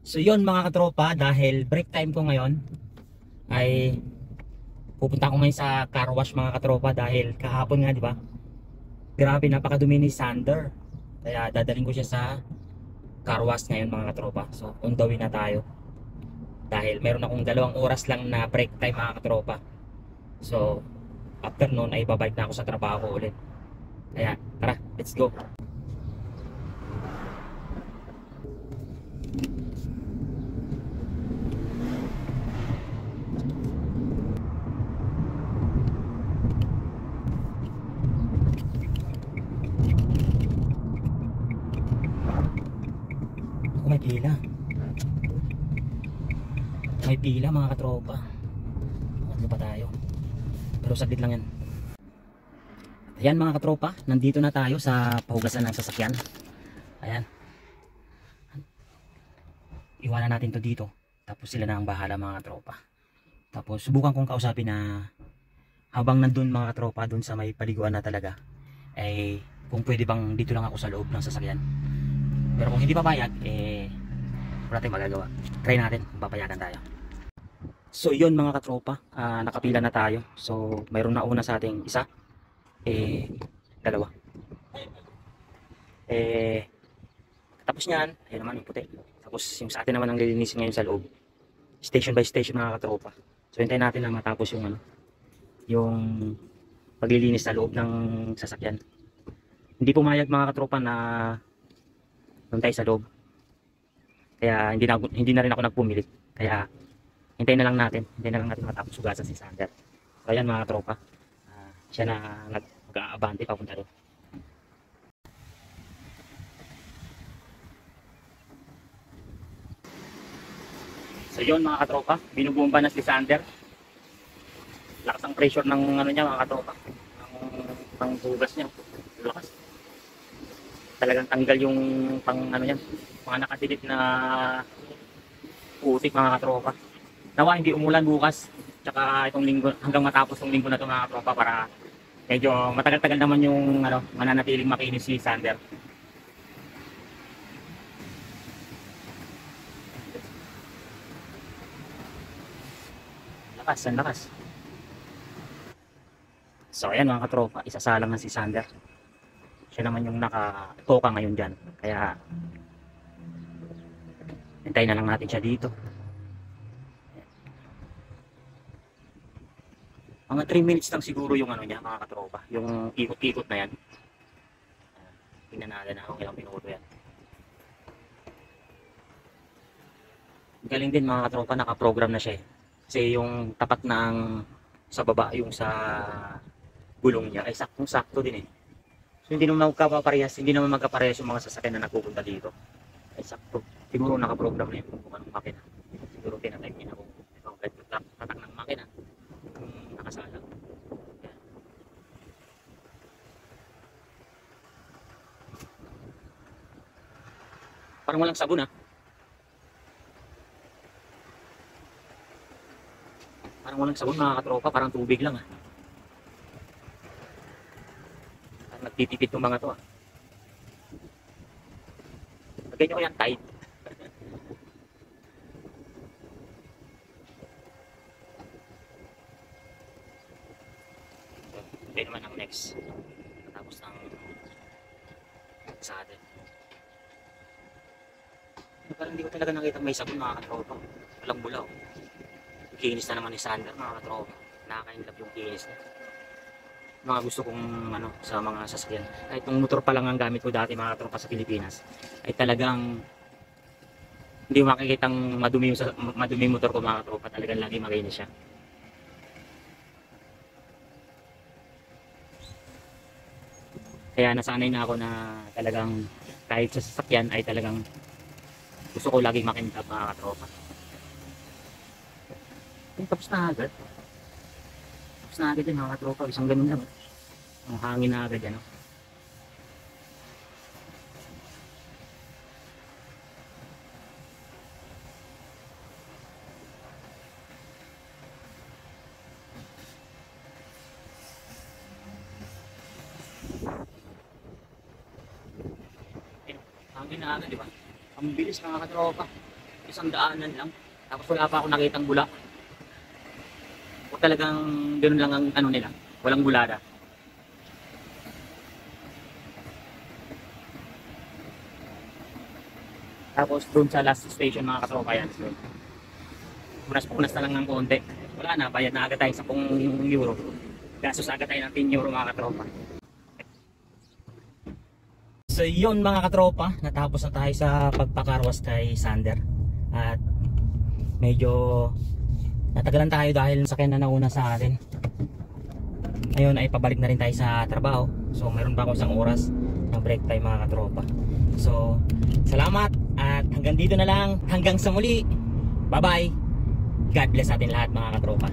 So yon mga katropa, dahil break time ko ngayon ay pupunta ko ngayon sa car wash mga katropa, dahil kahapon nga, di ba? Grabe, napakadumi ni Sander. Kaya dadaling ko siya sa car wash ngayon mga katropa. So on the way na tayo. Dahil meron akong 2 oras lang na break time mga katropa. So after noon ay babalik na ako sa trabaho ko ulit. Kaya tara, let's go. Ako, may pila. May pila mga katropa. Ano pa tayo? Pero saglit lang yan. Ayan mga katropa, nandito na tayo sa pahugasan ng sasakyan. Ayan. Iwanan natin to dito. Tapos sila na ang bahala mga katropa. Tapos subukan kong kausapin na habang nandun mga katropa, dun sa may paliguan na talaga, ay kung pwede bang dito lang ako sa loob ng sasakyan. Pero kung hindi papayag, wala tayong magagawa. Try natin kung papayagan tayo. So yun mga katropa, nakapila na tayo. So mayroon na una sa ating isa, dalawa. Tapos niyan, ayun naman yung puti. Tapos yung sa atin naman ang lilinisin ngayon sa loob. Station by station mga katropa. So hintayin natin na matapos yung yung paglilinis sa loob ng sasakyan. Hindi pumayag mga katropa na doon tayo sa loob. Kaya hindi na rin ako nagpumilit. Kaya hintayin na lang natin. Hintayin na lang natin matapos hugasan si Sander. So ayan mga katropa. Siya na nag-aabante papunta doon. So yun mga katropa, binubomba na si Sander. Lakas ang pressure ng ano niya mga katropa. Ang hugas niya. Lakas. Talagang tanggal yung pang ano niya, mga nakasilip na putik mga katropa. Nawa hindi umulan bukas. Tsaka itong linggo, hanggang matapos itong linggo na ito mga katropa, para medyo matagal-tagal naman yung mananatiling makinis si Sander. Lakas, ang lakas. So ayan mga katropa, isasalang na si Sander. Siya naman yung nakatoka ngayon dyan. Kaya hintayin na lang natin siya dito. Mga 3 minutes lang siguro yung ano niya mga katropa. Yung ikot-ikot na yan. Tingnan natin na kung ilang minuto yan. Galing din mga katropa, nakaprogram na siya eh. Kasi yung tapat ng sa baba, yung sa gulong niya ay saktong-sakto din eh. So hindi naman magkaparehas yung mga sasakyan na nagpupunta dito. Ay sakto. Siguro nakaprogram na yun kung anong makina. Siguro tinatype niya na kung itong tatak ng makina. Nakasalang. Yan. Parang walang sabon ah. Parang walang sabon mga katropa, parang tubig lang ah. Parang nagtitipid tong mga to ah. Lagay nyo kayang Tide. Hindi naman ang next. Tapos ng sa atin. Parang hindi ko talaga nakita may sabon mga katropa. Walang bulaw. Kinis na naman ni Sander mga katropa. Nakakainlap yung kinis niya. Mga gusto kong sa mga sasakyan. Kahit yung motor pa lang ang gamit ko dati mga katropa sa Pilipinas, ay talagang hindi mo makikitang madumi yung motor ko mga katropa. Talagang lagi makinis siya. Kaya nasanay na ako na talagang kahit sa sasakyan ay talagang gusto ko lagi makintab mga katropa. Tapos na agad. Tapos na agad yan mga katropa. Isang ganun lang. Ang hangin na agad yan. Hangin na agad, di ba? Ang bilis mga katropa. isang daanan lang. Tapos wala pa ako nakitang bula. O talagang ganoon lang ang ano nila. Walang bulada. Tapos doon sa last station mga katropa yan. So, punas na lang ng konti. Wala na, bayad na agad tayo sa €10. Gastos agad tayo ng €10 mga katropa. So yun mga katropa, natapos na tayo sa pagpakarwas kay Sander. At medyo natagalan tayo dahil sa kanya na nauna sa atin. Ngayon ay pabalik na rin tayo sa trabaho. So meron pa ako isang oras ng break time mga katropa. So salamat at hanggang dito na lang. Hanggang sa muli. Bye bye. God bless atin lahat mga katropa.